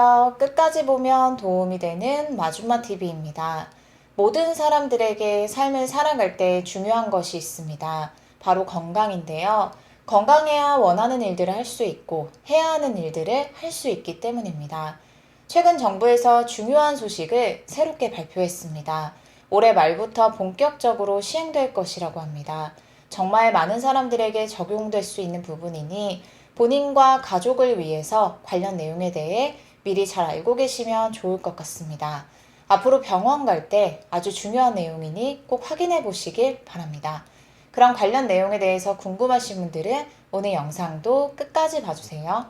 안녕하세요. 끝까지 보면 도움이 되는 마줌마TV입니다. 모든 사람들에게 삶을 살아갈 때 중요한 것이 있습니다. 바로 건강인데요. 건강해야 원하는 일들을 할 수 있고 해야 하는 일들을 할 수 있기 때문입니다. 최근 정부에서 중요한 소식을 새롭게 발표했습니다. 올해 말부터 본격적으로 시행될 것이라고 합니다. 정말 많은 사람들에게 적용될 수 있는 부분이니 본인과 가족을 위해서 관련 내용에 대해 미리 잘 알고 계시면 좋을 것 같습니다. 앞으로 병원 갈 때 아주 중요한 내용이니 꼭 확인해 보시길 바랍니다. 그럼 관련 내용에 대해서 궁금하신 분들은 오늘 영상도 끝까지 봐주세요.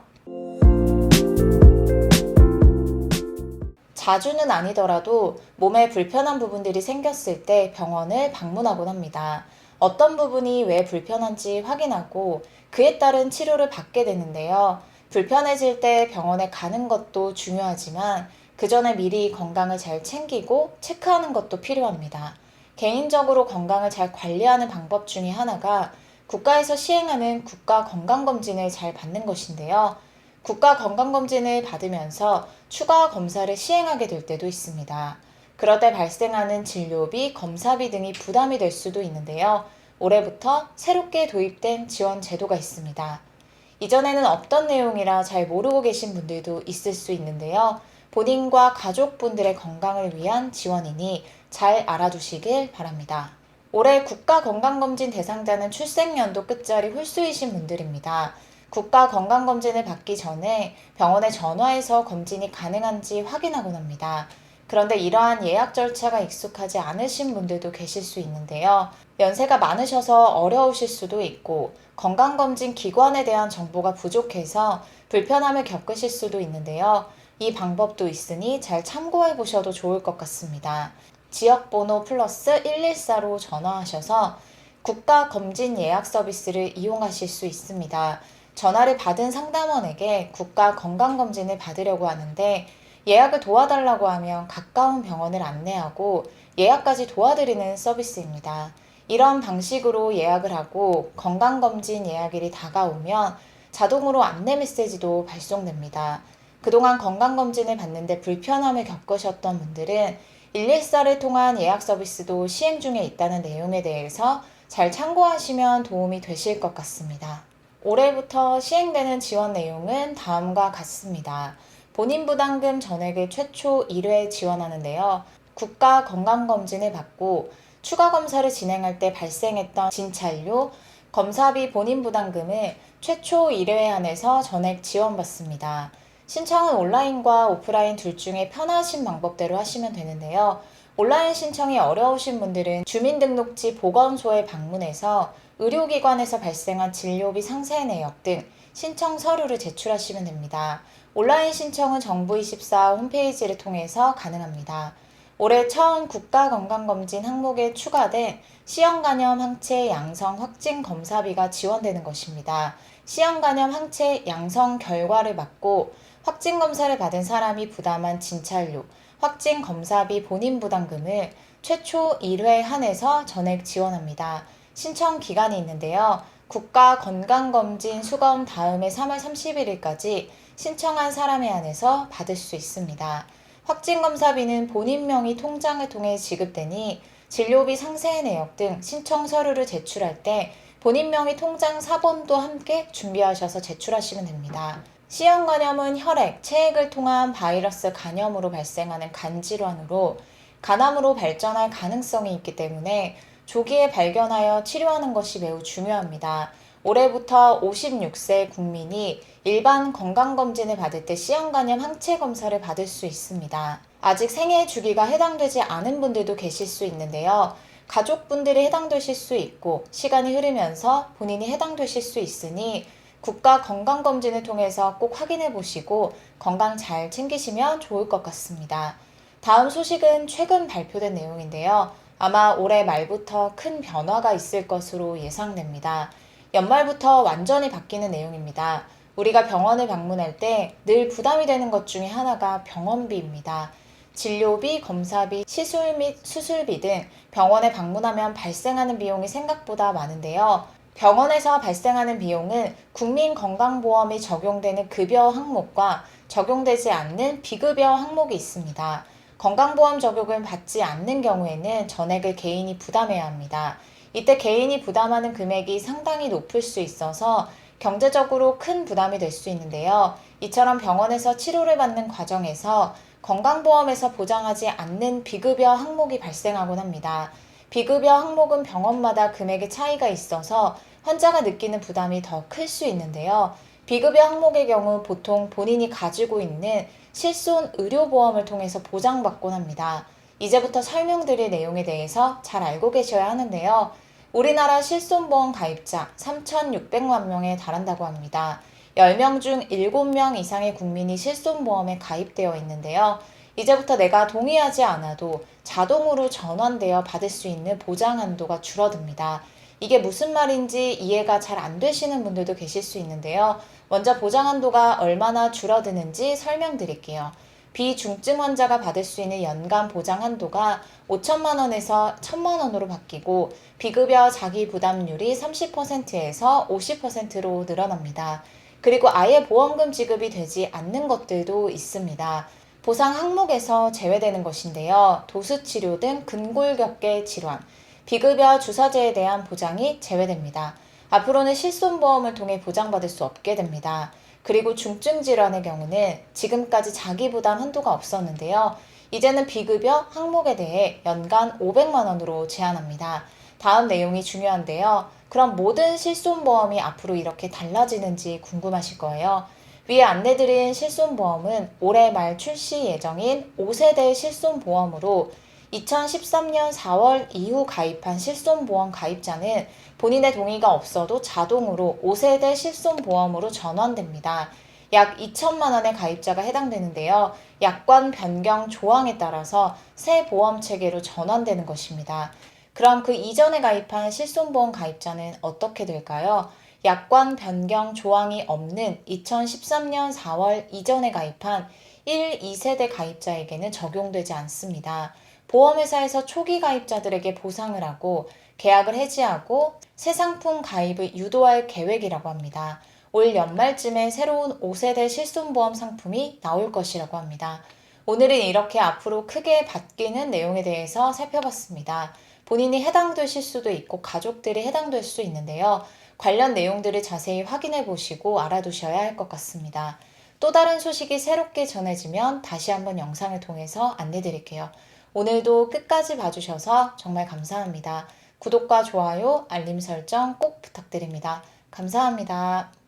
자주는 아니더라도 몸에 불편한 부분들이 생겼을 때 병원을 방문하곤 합니다. 어떤 부분이 왜 불편한지 확인하고 그에 따른 치료를 받게 되는데요. 불편해질 때 병원에 가는 것도 중요하지만 그 전에 미리 건강을 잘 챙기고 체크하는 것도 필요합니다. 개인적으로 건강을 잘 관리하는 방법 중에 하나가 국가에서 시행하는 국가건강검진을 잘 받는 것인데요. 국가건강검진을 받으면서 추가 검사를 시행하게 될 때도 있습니다. 그럴 때 발생하는 진료비, 검사비 등이 부담이 될 수도 있는데요. 올해부터 새롭게 도입된 지원 제도가 있습니다. 이전에는 없던 내용이라 잘 모르고 계신 분들도 있을 수 있는데요. 본인과 가족분들의 건강을 위한 지원이니 잘 알아두시길 바랍니다. 올해 국가건강검진 대상자는 출생연도 끝자리 홀수이신 분들입니다. 국가건강검진을 받기 전에 병원에 전화해서 검진이 가능한지 확인하곤 합니다. 그런데 이러한 예약 절차가 익숙하지 않으신 분들도 계실 수 있는데요. 연세가 많으셔서 어려우실 수도 있고 건강검진 기관에 대한 정보가 부족해서 불편함을 겪으실 수도 있는데요. 이 방법도 있으니 잘 참고해 보셔도 좋을 것 같습니다. 지역번호 플러스 114로 전화하셔서 국가검진 예약 서비스를 이용하실 수 있습니다. 전화를 받은 상담원에게 국가건강검진을 받으려고 하는데 예약을 도와달라고 하면 가까운 병원을 안내하고 예약까지 도와드리는 서비스입니다. 이런 방식으로 예약을 하고 건강검진 예약일이 다가오면 자동으로 안내 메시지도 발송됩니다. 그동안 건강검진을 받는데 불편함을 겪으셨던 분들은 114를 통한 예약 서비스도 시행 중에 있다는 내용에 대해서 잘 참고하시면 도움이 되실 것 같습니다. 올해부터 시행되는 지원 내용은 다음과 같습니다. 본인 부담금 전액을 최초 1회 지원하는데요. 국가 건강검진을 받고 추가 검사를 진행할 때 발생했던 진찰료, 검사비 본인 부담금을 최초 1회에 한해서 전액 지원받습니다. 신청은 온라인과 오프라인 둘 중에 편하신 방법대로 하시면 되는데요. 온라인 신청이 어려우신 분들은 주민등록지 보건소에 방문해서 의료기관에서 발생한 진료비 상세 내역 등 신청 서류를 제출하시면 됩니다. 온라인 신청은 정부24 홈페이지를 통해서 가능합니다. 올해 처음 국가건강검진 항목에 추가된 C형 간염 항체 양성 확진 검사비가 지원되는 것입니다. C형 간염 항체 양성 결과를 받고 확진 검사를 받은 사람이 부담한 진찰료, 확진 검사비 본인 부담금을 최초 1회 한해서 전액 지원합니다. 신청 기간이 있는데요. 국가건강검진 수검 다음해 3월 31일까지 신청한 사람에 한해서 받을 수 있습니다. 확진검사비는 본인 명의 통장을 통해 지급되니 진료비 상세 내역 등 신청 서류를 제출할 때 본인 명의 통장 사본도 함께 준비하셔서 제출하시면 됩니다. C형 간염은 혈액, 체액을 통한 바이러스 간염으로 발생하는 간질환으로 간암으로 발전할 가능성이 있기 때문에 조기에 발견하여 치료하는 것이 매우 중요합니다. 올해부터 56세 국민이 일반 건강검진을 받을 때 C형 간염 항체 검사를 받을 수 있습니다. 아직 생애 주기가 해당되지 않은 분들도 계실 수 있는데요. 가족분들이 해당되실 수 있고 시간이 흐르면서 본인이 해당되실 수 있으니 국가건강검진을 통해서 꼭 확인해 보시고 건강 잘 챙기시면 좋을 것 같습니다. 다음 소식은 최근 발표된 내용인데요. 아마 올해 말부터 큰 변화가 있을 것으로 예상됩니다. 연말부터 완전히 바뀌는 내용입니다. 우리가 병원을 방문할 때 늘 부담이 되는 것 중에 하나가 병원비입니다. 진료비, 검사비, 시술 및 수술비 등 병원에 방문하면 발생하는 비용이 생각보다 많은데요. 병원에서 발생하는 비용은 국민건강보험이 적용되는 급여 항목과 적용되지 않는 비급여 항목이 있습니다. 건강보험 적용을 받지 않는 경우에는 전액을 개인이 부담해야 합니다. 이때 개인이 부담하는 금액이 상당히 높을 수 있어서 경제적으로 큰 부담이 될 수 있는데요. 이처럼 병원에서 치료를 받는 과정에서 건강보험에서 보장하지 않는 비급여 항목이 발생하곤 합니다. 비급여 항목은 병원마다 금액의 차이가 있어서 환자가 느끼는 부담이 더 클 수 있는데요. 비급여 항목의 경우 보통 본인이 가지고 있는 실손 의료보험을 통해서 보장받곤 합니다. 이제부터 설명드릴 내용에 대해서 잘 알고 계셔야 하는데요. 우리나라 실손보험 가입자 3,600만 명에 달한다고 합니다. 10명 중 7명 이상의 국민이 실손보험에 가입되어 있는데요. 이제부터 내가 동의하지 않아도 자동으로 전환되어 받을 수 있는 보장 한도가 줄어듭니다. 이게 무슨 말인지 이해가 잘 안 되시는 분들도 계실 수 있는데요. 먼저 보장 한도가 얼마나 줄어드는지 설명드릴게요. 비중증 환자가 받을 수 있는 연간 보장 한도가 5천만 원에서 1천만 원으로 바뀌고 비급여 자기 부담률이 30%에서 50%로 늘어납니다. 그리고 아예 보험금 지급이 되지 않는 것들도 있습니다. 보상 항목에서 제외되는 것인데요. 도수치료 등 근골격계 질환, 비급여 주사제에 대한 보장이 제외됩니다. 앞으로는 실손보험을 통해 보장받을 수 없게 됩니다. 그리고 중증 질환의 경우는 지금까지 자기 부담 한도가 없었는데요. 이제는 비급여 항목에 대해 연간 500만 원으로 제한합니다. 다음 내용이 중요한데요. 그럼 모든 실손보험이 앞으로 이렇게 달라지는지 궁금하실 거예요. 위에 안내드린 실손보험은 올해 말 출시 예정인 5세대 실손보험으로 2013년 4월 이후 가입한 실손보험 가입자는 본인의 동의가 없어도 자동으로 5세대 실손보험으로 전환됩니다. 약 2천만 원의 가입자가 해당되는데요. 약관 변경 조항에 따라서 새 보험 체계로 전환되는 것입니다. 그럼 그 이전에 가입한 실손보험 가입자는 어떻게 될까요? 약관 변경 조항이 없는 2013년 4월 이전에 가입한 1, 2세대 가입자에게는 적용되지 않습니다. 보험회사에서 초기 가입자들에게 보상을 하고 계약을 해지하고 새 상품 가입을 유도할 계획이라고 합니다. 올 연말쯤에 새로운 5세대 실손보험 상품이 나올 것이라고 합니다. 오늘은 이렇게 앞으로 크게 바뀌는 내용에 대해서 살펴봤습니다. 본인이 해당되실 수도 있고 가족들이 해당될 수 있는데요. 관련 내용들을 자세히 확인해 보시고 알아두셔야 할 것 같습니다. 또 다른 소식이 새롭게 전해지면 다시 한번 영상을 통해서 안내 드릴게요. 오늘도 끝까지 봐주셔서 정말 감사합니다. 구독과 좋아요, 알림 설정 꼭 부탁드립니다. 감사합니다.